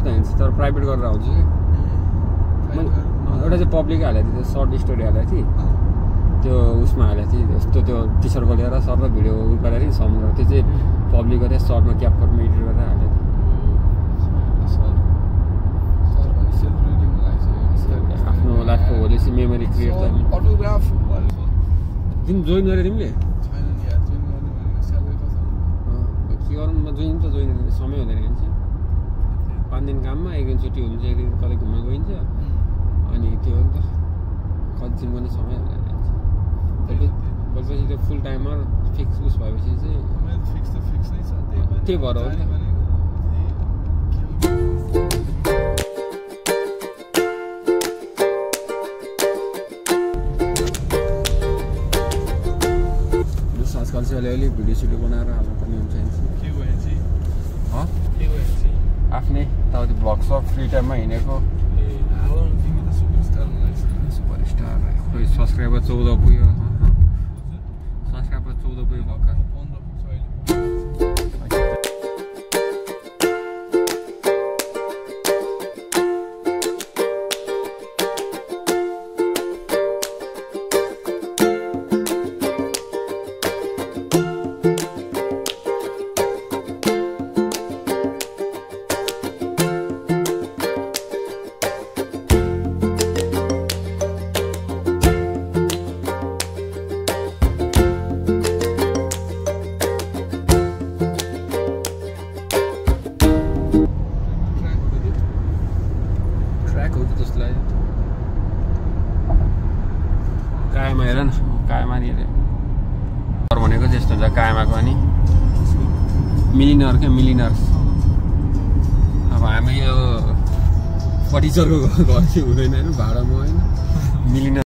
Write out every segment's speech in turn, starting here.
त हिँड्छु तर प्राइभेट गरेर आउँछु कि एउटा चाहिँ पब्लिक हालेको थिएँ सर्ट स्टोरी हालेको थिएँ त्यो उसमा हालेको थिएँ यस्तो त्यो टी सर्ट खोलेर सर्ट भिडियो उ गरेर समुद्र त्यो चाहिँ पब्लिक गरेर सर्टमा क्यापकटमा एडिट गरेर हालेको थिएँ आफ्नो लाइफको होलिसी मेमोरी क्रिएट गर्ने अटोग्राफ तिमी जोइन गरे तिमीले के गरौँ म जोइन त जोइन समय हुँदैन भन्छ 5 दिन काममा 1 दिन छुट्टी हुन्छ 1 दिन कतै घुम्न गइन्छ अनि त्यो हो नि त कति दिन पनि समय हुँदैन भन्छ त्यो फुल टाइमर फिक्स उस भएपछि चाहिँ त्यही भएर हो नि त आजकल चाहिँ अलिअलि भिडियो सिडियो बनाएर हाल्नु पनि हुन्छ आफ्नै यताउति भ्लग सब फ्री टाइममा हिँडेको सुपरस्टार कोही सब्सक्राइबर 14 पुग्यो सब्सक्राइबर 14 पुग्यो भर्खर कायमा हेर न कायमा नि हेरे भनेको त्यस्तो हुन्छ कायमाको अनि मिलिनर क्या मिलिनर्स अब हामी यो फर्निचरको घर चाहिँ हुँदैन होइन भाडामा होइन मिलिनर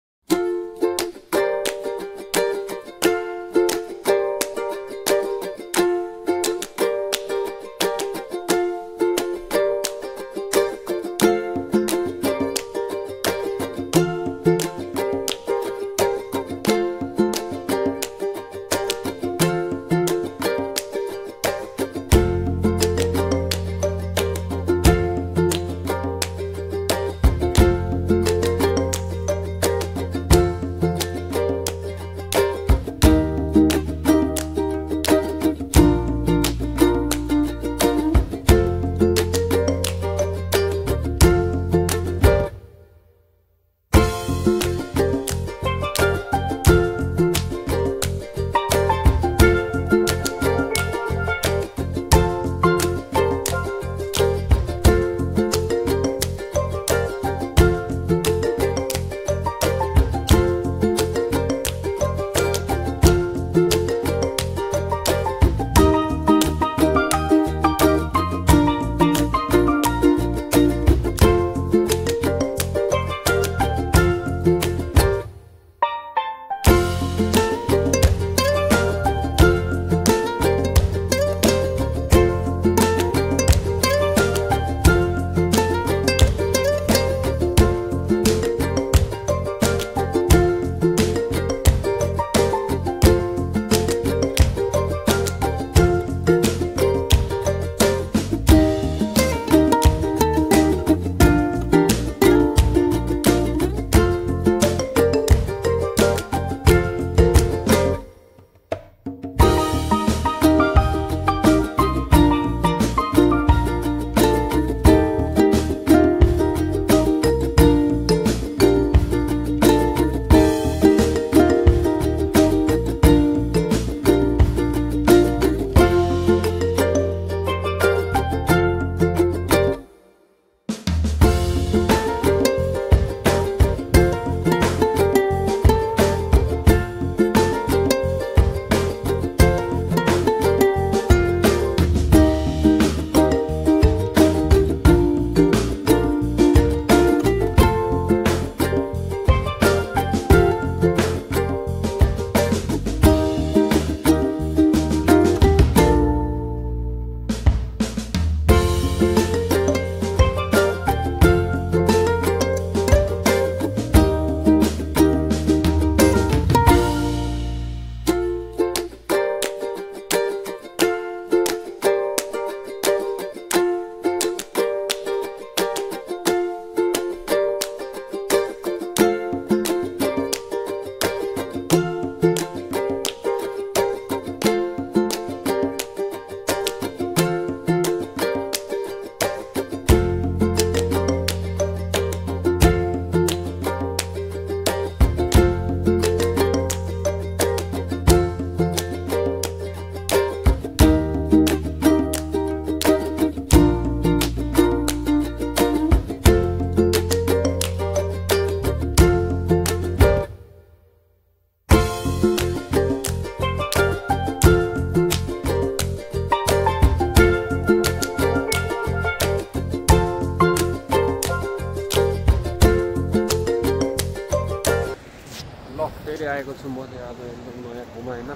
आएको छु म चाहिँ आज एकदम नयाँ ठाउँमा होइन।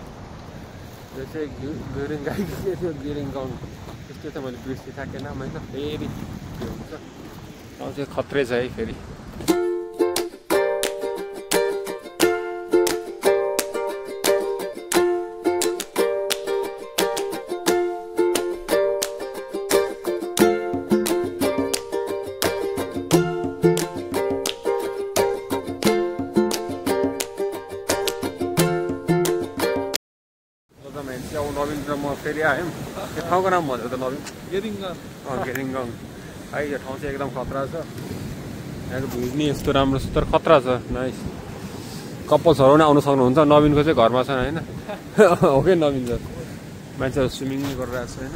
यो चाहिँ गिरिङ के थियो गिरिङ गाउँ त्यस्तो त मैले बिर्सि थाकेन होइन। फेरि के हुन्छ ठाउँ चाहिँ खत्रै छ है फेरि। नवीन र म फेरि आयौँ। यो ठाउँको नाम भन्छ त नवीन? गेरिङगाङ है। यो ठाउँ चाहिँ एकदम खतरा छ। यहाँको भ्यू नि यस्तो राम्रो छ तर खतरा छ। नाइस कपल्सहरू पनि आउनु सक्नुहुन्छ। नवीनको चाहिँ घरमा छ होइन। हो कि नवीन सर मान्छेहरू स्विमिङ गरिरहेको छ होइन।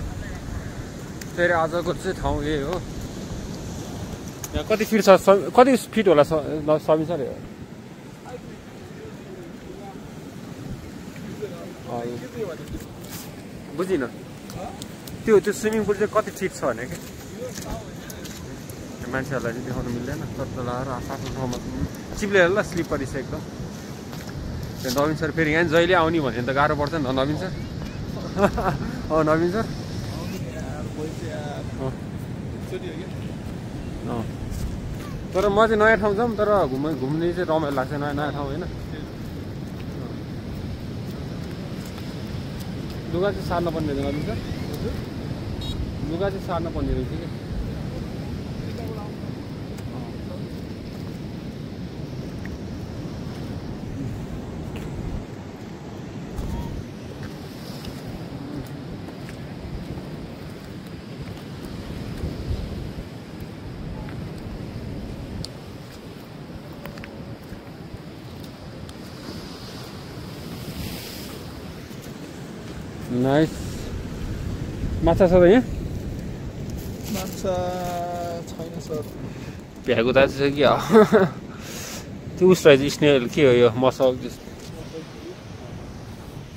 फेरि आजको चाहिँ ठाउँ यही हो। यहाँ कति फिट छ? कति फिट होला समी सर? बुझिनँ त्यो स्विमिङ पुल चाहिँ कति फिट छ भने कि मान्छेहरूलाई चाहिँ देखाउनु मिल्दैन। तर लगाएर आफ्नो ठाउँमा चिप्लेर ल स्लिपरी छ एकदम। त्यो नवीन सर फेरि यहाँ जहिले आउने भने त गाह्रो पर्छ नि त नवीन सर। नवीन सर तर म चाहिँ नयाँ ठाउँ जाऊँ तर घुम्ने चाहिँ रमाइलो लाग्छ। नयाँ ठाउँ होइन। लुगा चाहिँ सार्न पर्ने रहेछ नवीन सर? लुगा चाहिँ सार्न पर्ने रहेछ कि? नाइस माछा छ त यहाँ? माछा छैन सर। भ्याएको दाजु छ कि त्यो उस रहेछ स्नेल के हो यो मसक जस्तो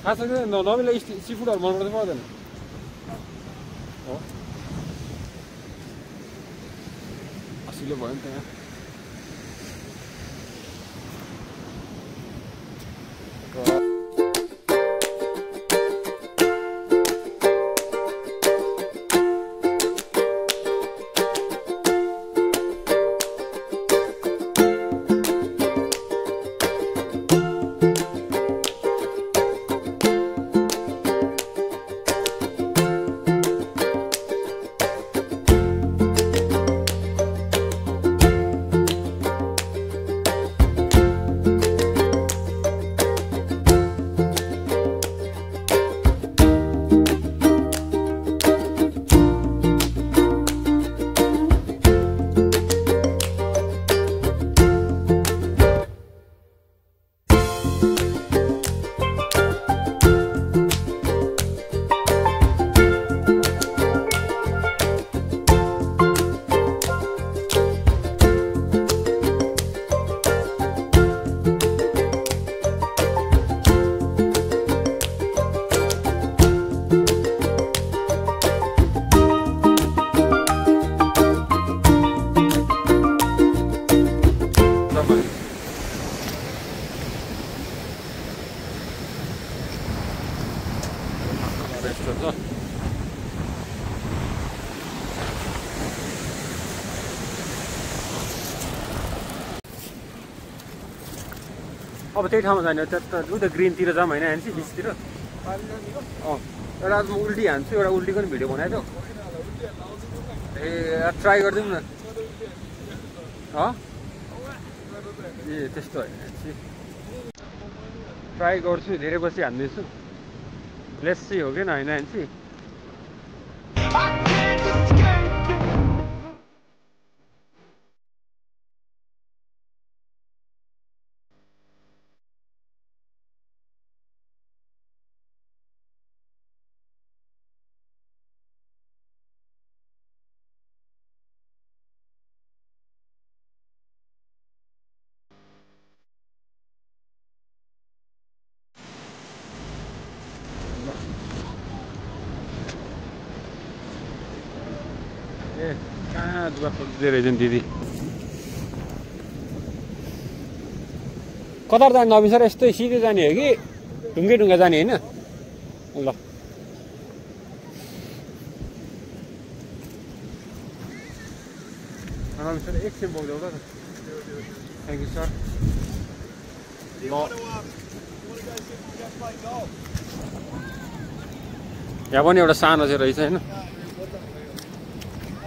थाहा छ कि नवीनलाई सी फुडहरू मनपर्छ पर्दैन? हो असिलो भयो नि त यहाँ। अब त्यही ठाउँमा जाने उता ग्रिनतिर जाऊँ होइन हेर्नु बिचतिर। एउटा म उल्टी हान्छु एउटा उल्टीको पनि भिडियो बनाइदियो। ए ट्राई गरिदिउँ न। ए त्यस्तो होइन ट्राई गर्छु धेरै पछि हान्दैछु। लेट्स सी हो कि होइन हेर्नु। ए कहाँ दुःख खोज्दै रहेछ नि दिदी। कतार जाने नबिन सर यस्तै सिधै जाने हो कि ढुङ्गा जाने होइन ल नबिन सर एकछिन बोक्देऊ ल थ्याङ्क यू सर यहाँ पनि एउटा सानो चाहिँ रहेछ होइन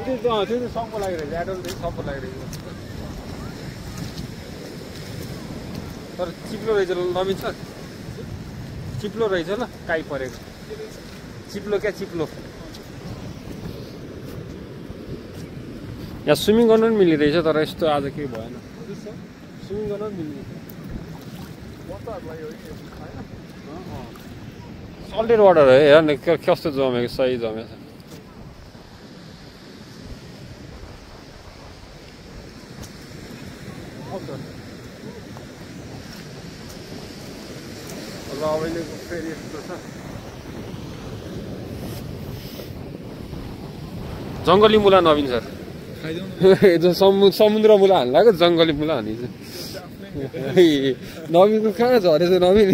त्यो चाहिँ सबको लागिरहेछ एडल्ट चाहिँ सबको लागिरहेछ तर चिप्लो रहेछ नबिन सर चिप्लो रहेछ ल काहीँ परेको चिप्लो क्या चिप्लो यहाँ स्विमिङ गर्नु पनि मिल्ने रहेछ तर यस्तो आज केही भएन स्विमिङ गर्नु पनि मिल्ने सल्टेड वाटर है हेर न कस्तो जमेको सही जमेको छ र अहिलेको फेरि यस्तो छ जङ्गली मुला नबिन सर समुद्र मुला हाल्नु लाग्यो जङ्गली मुला हानिन्छ नबिनको कहाँ झरेछ नबिन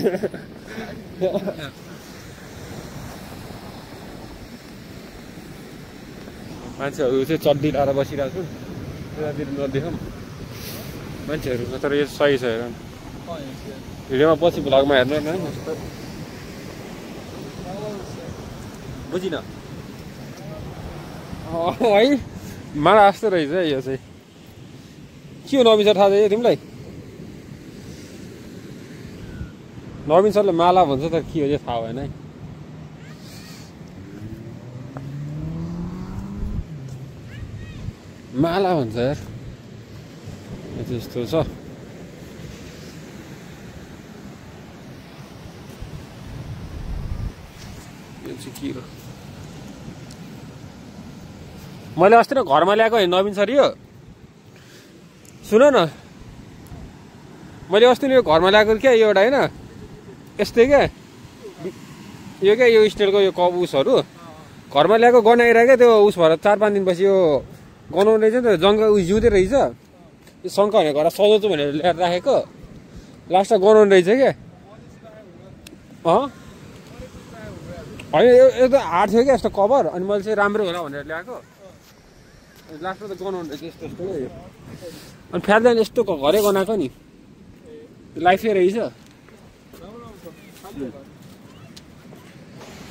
मान्छेहरू चाहिँ चड्डी लाएर बसिरहेको छु त्यतातिर नदेखाउँ मान्छेहरू तर यो सही छ हेर भिडियोमा पछि भ्लगमा हेर्नु न बुझिन है माला जस्तो रहेछ यो चाहिँ के हो नबिन सर थाहा छ तिमीलाई नबिन सरले माला भन्छ तर के हो चाहिँ थाहा भएन है माला भन्छ यार यस्तो छ के हो मैले अस्ति न घरमा ल्याएको होइन नबिन सर यो सुन न मैले अस्ति यो घरमा ल्याएको क्या यो एउटा होइन यस्तै क्या यो क्या यो स्टिलको यो कप उसहरू घरमा ल्याएको गनाइरहेको त्यो उस भएर 4-5 दिनपछि यो गनाउने रहेछ नि त जङ्गल उस जिउँदै रहेछ यो शङ्का हुने घर सजाउँछु भनेर ल्याएर राखेको लास्टमा गनाउने रहेछ क्या होइन यो त हार्ड थियो क्या यस्तो कभर अनि मैले चाहिँ राम्रो होला भनेर ल्याएको लास्टमा त गनाउने रहेछ यस्तो यस्तो क्या अनि फ्याट्दैन यस्तो घरै गनाएको नि लाइफै रहेछ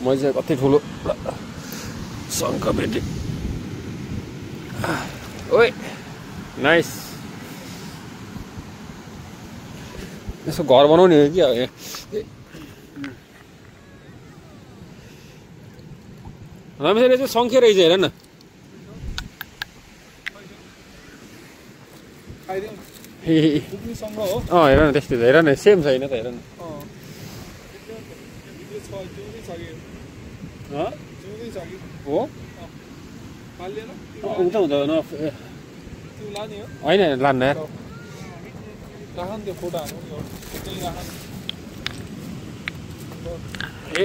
मैले चाहिँ कति ठुलो शङ्का भेटेँ ओइ नाइस यसो घर बनाउने हो कि अब रमेशले चाहिँ सङ्ख्या रहेछ हेर न हेर न त्यस्तै हेर न सेम छैन त हेर न हो हुन्छ हुन्छ होइन लान्न यार ए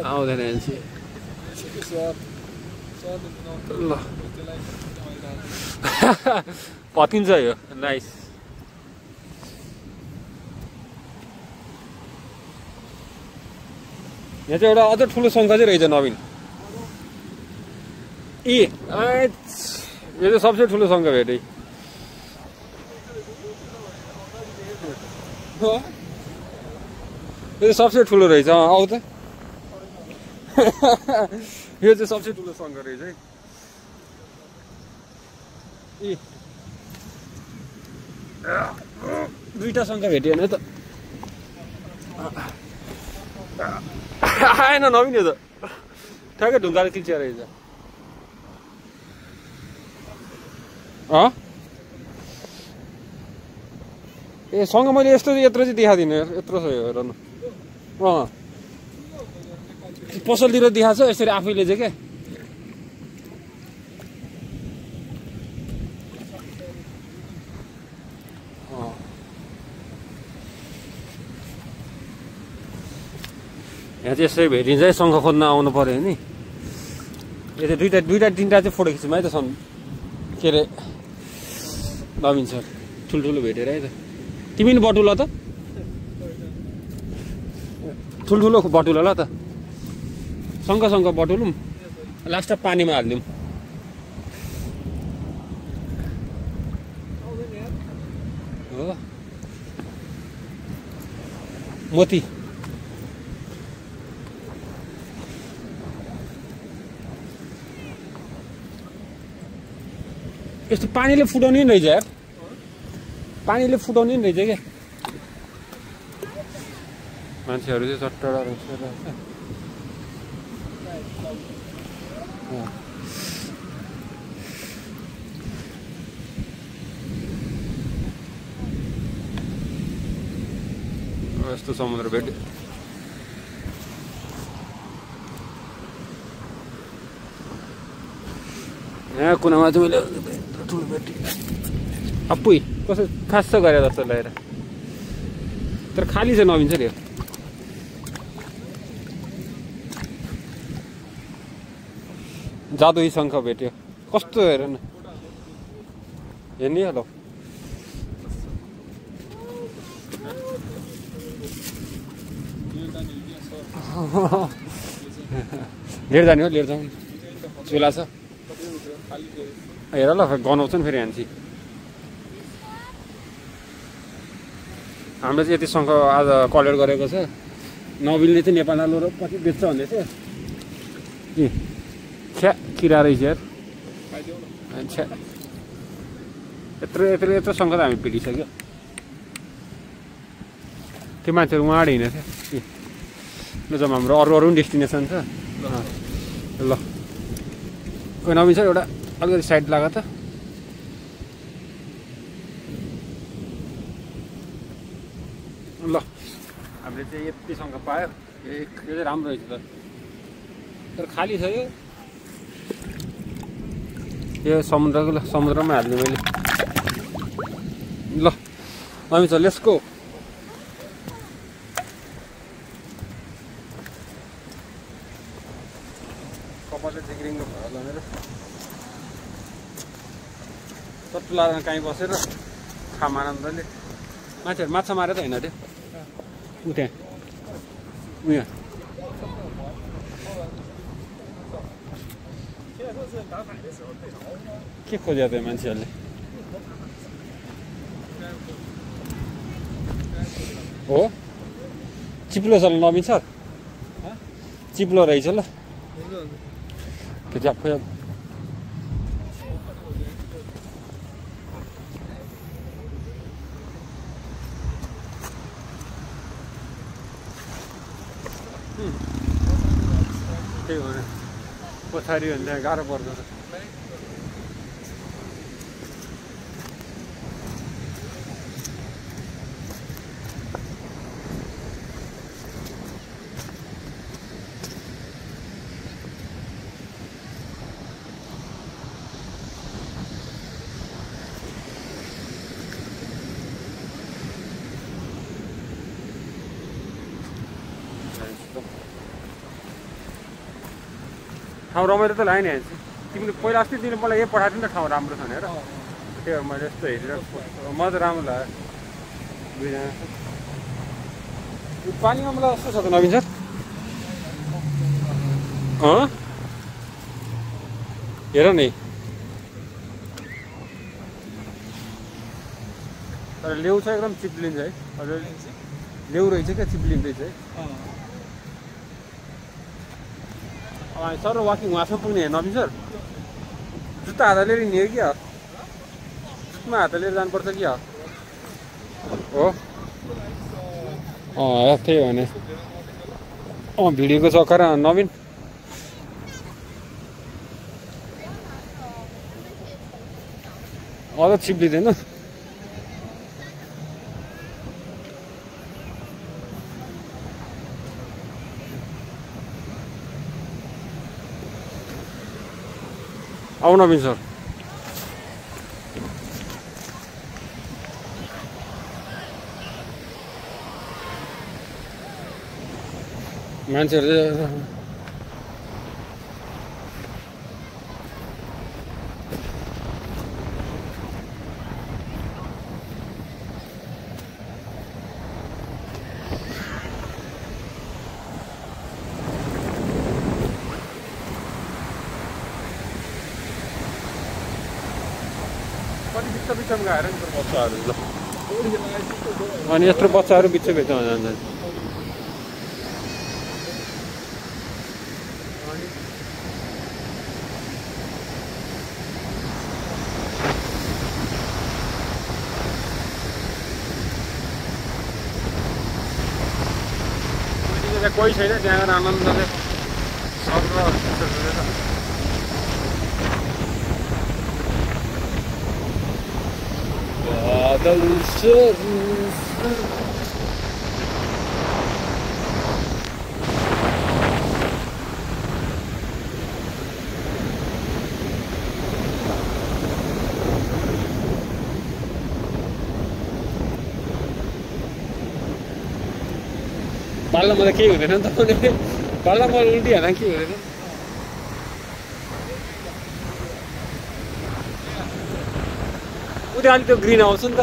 आउँदैन ल पतिन्छ यो नाइस यहाँ चाहिँ एउटा अझ ठुलो शङ्का चाहिँ रहेछ नवीन यो चाहिँ सबसे ठुलो शङ्का भेटेँ यो चाहिँ सबसे ठुलो रहेछ आऊ त यो चाहिँ सबसे ठुलो शङ्का रहेछ है दुईटा शङ्का भेटिएन त आएन नवीन यो त ठ्याक्कै ढुङ्गाले तिर्चिया रहेछ ए सँग मैले यस्तो यत्रो चाहिँ देखादिनँ यत्रो छ यो हेर्नु पसलतिर देखाएको छ यसरी आफैले चाहिँ क्या यहाँ चाहिँ यसरी भेटिन्छ है, शङ्ख खोज्न आउनु पऱ्यो नि। यो चाहिँ दुईटा तिनवटा चाहिँ फोटो खिच्नु है त छन् के अरे नवीन सर ठुल्ठुलो भेटेर है त। तिमी नि बटुला त ठुल्ठुलो बटुला ल त शङ्ख बटुलौँ लास्ट पानीमा हालिदिउँ। हो मोती यस्तो पानीले फुटाउने नि रहेछ यार, पानीले फुटाउने नि रहेछ क्या। मान्छेहरू चाहिँ चट्टडा रहेछ। यस्तो समुद्र भेट्यो। यहाँ कुनामा चाहिँ मैले ठुलो भेटेँ अप्पुई कसो खास गरे जस्तो लगेर, तर खाली चाहिँ नविन्छ नि। जादुई शङ्ख भेट्यो कस्तो हेर न, हेर्ने हेलो लिएर जाने हो, लिएर जाउँ चुला छ हेर ल गनाउँछ नि फेरि हान्छी। हाम्रो चाहिँ यति शङ्ख आज कलेक्ट गरेको छ। नबिलले चाहिँ नेपालमा लोर पछि बेच्छ भन्दै थियो कि छ्या किरा रहेछ यार। अच्छा यत्रो शङ्ख त हामी पिटिसक्यो। त्यो मान्छेहरू उहाँ हिँडेको थियो ल जब हाम्रो अरू पनि डेस्टिनेसन छ ल। कोही नबिन छ एउटा अलिकति साइड लाग्यो त। ल हामीले चाहिँ यति शङ्ख पायो, यो चाहिँ राम्रो रहेछ त, तर खाली छ यो समुद्रमा हाल्ने मैले। ल नबिन छ लेट्स गो। कपालले जिग्रिङ्गो भयो होला मेरो, चट्टु लाएर काहीँ बसेर खाम आनन्दले। मान्छेहरू माछा मारे त होइन त्यो ऊ त्यहाँ उयो के खोज्यो त मान्छेहरूले। हो चिप्लो छ ल नबिन सर, चिप्लो रहेछ ल त्यो चाहिँ खोइ त्यही हो भने पछाडि हो भने गाह्रो पर्छ। ठाउँ रमाइलो त लाग्यो नि हान्छ। तिमीले पहिला अस्ति तिमीले मलाई यही पठाएको थियौ नि त ठाउँ राम्रो छ भनेर, त्यो मैले यस्तो हेरेर मलाई त राम्रो लाग्यो। दुईजना यो पानीमा मलाई कस्तो छ त नबिन सर? हेर नि तर लेउ छ एकदम चिप्लिन्छ है। हजुर लेउ रहेछ क्या, चिप्लिँदैछ है। सर वाकिङ उहाँसम्म पुग्ने नबिन सर? जुत्ता हात लिएर हिँड्यो कि जुत्तामा हात लिएर जानुपर्छ कि हो? त्यही हो भने भिडियोको चक्कर नबिन अझ चिप्लिँदैन। आऊ नबिन सर। मान्छेहरू कति बिचमा गएर नि बच्चाहरू ल अनि यत्रो बच्चाहरू बिचमा जान्छन् कोही छैन त्यहाँ गएर आनन्दले पाल्दा मलाई केही हुँदैन नि त पाल्दा मलाई उल्टी हाना के हुँदैन उता अलिक त्यो ग्रिन आउँछ नि त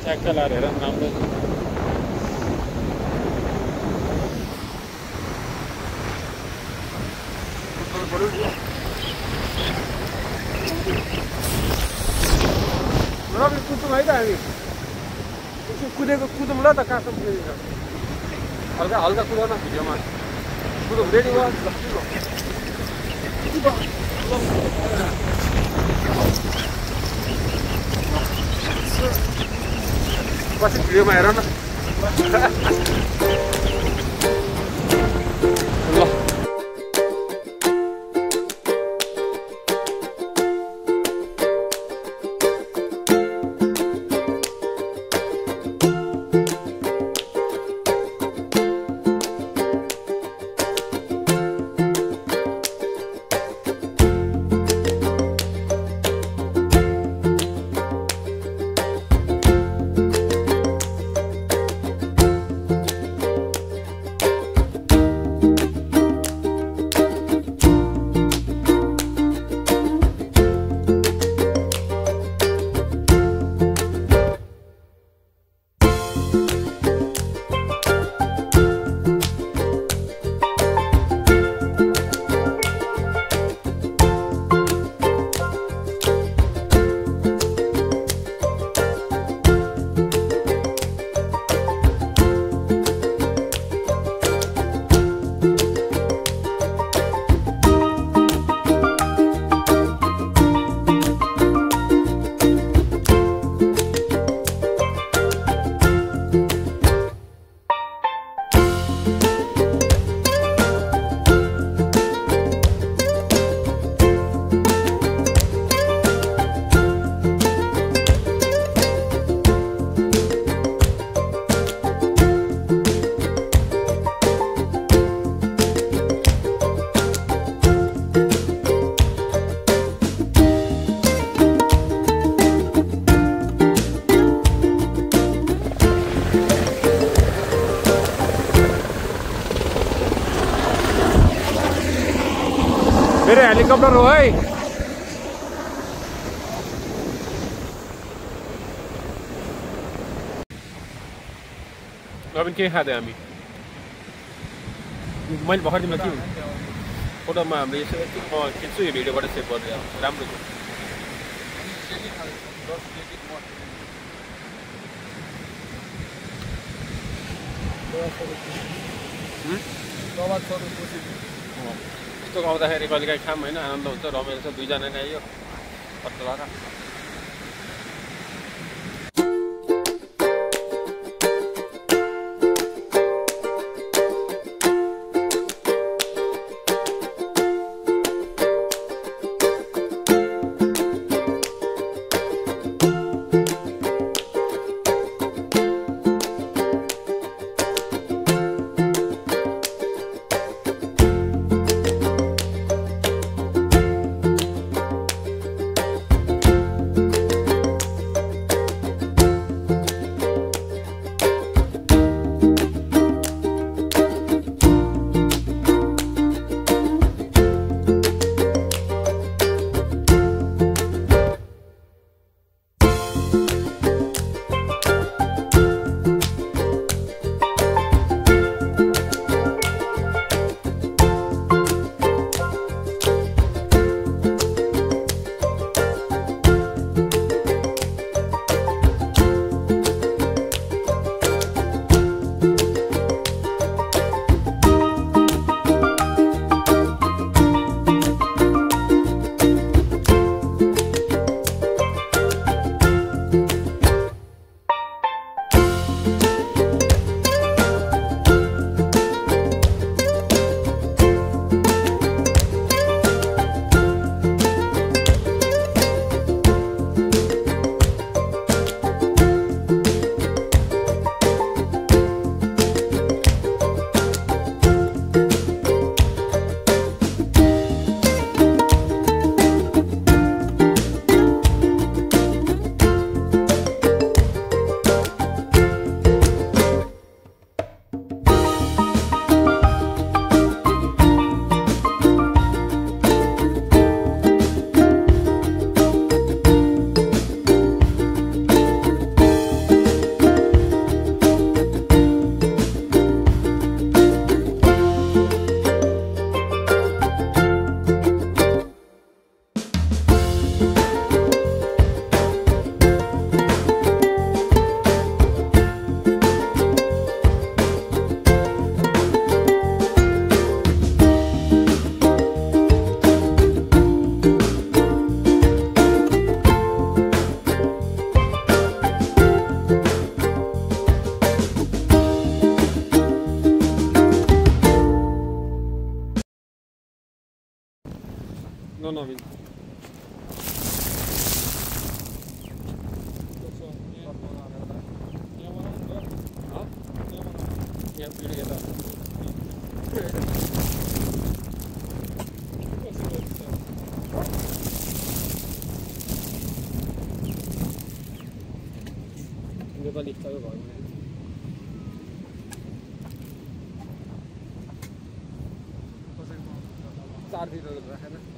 च्याक्क लाएर हेर राम्रो कुद्छौँ है त हामी कुदौँ ल त कहाँसम्म पुगेको हल्का हल्का कुदाउन भिडियोमा कुदौँ रेडी भयो पछि भिडियोमा हेर न ल मेरे हेलिकॉप्टर हो है अब के खाँदै हामी मैले भर्खर तिमीलाई के फोटोमा हाम्रो यसो खिच्छु यो भिडियोबाट सेभ गर्दै राम्रो छ यस्तो गाउँदाखेरि कहिलेकाहीँ खाम होइन आनन्द हुन्छ रमाइलो छ दुईजना नै आइयो पत्ता लगाएर Non ho visto. Ja, jullie gaan dat. Ik wil niet veel worden. Wat is het? 4 uur.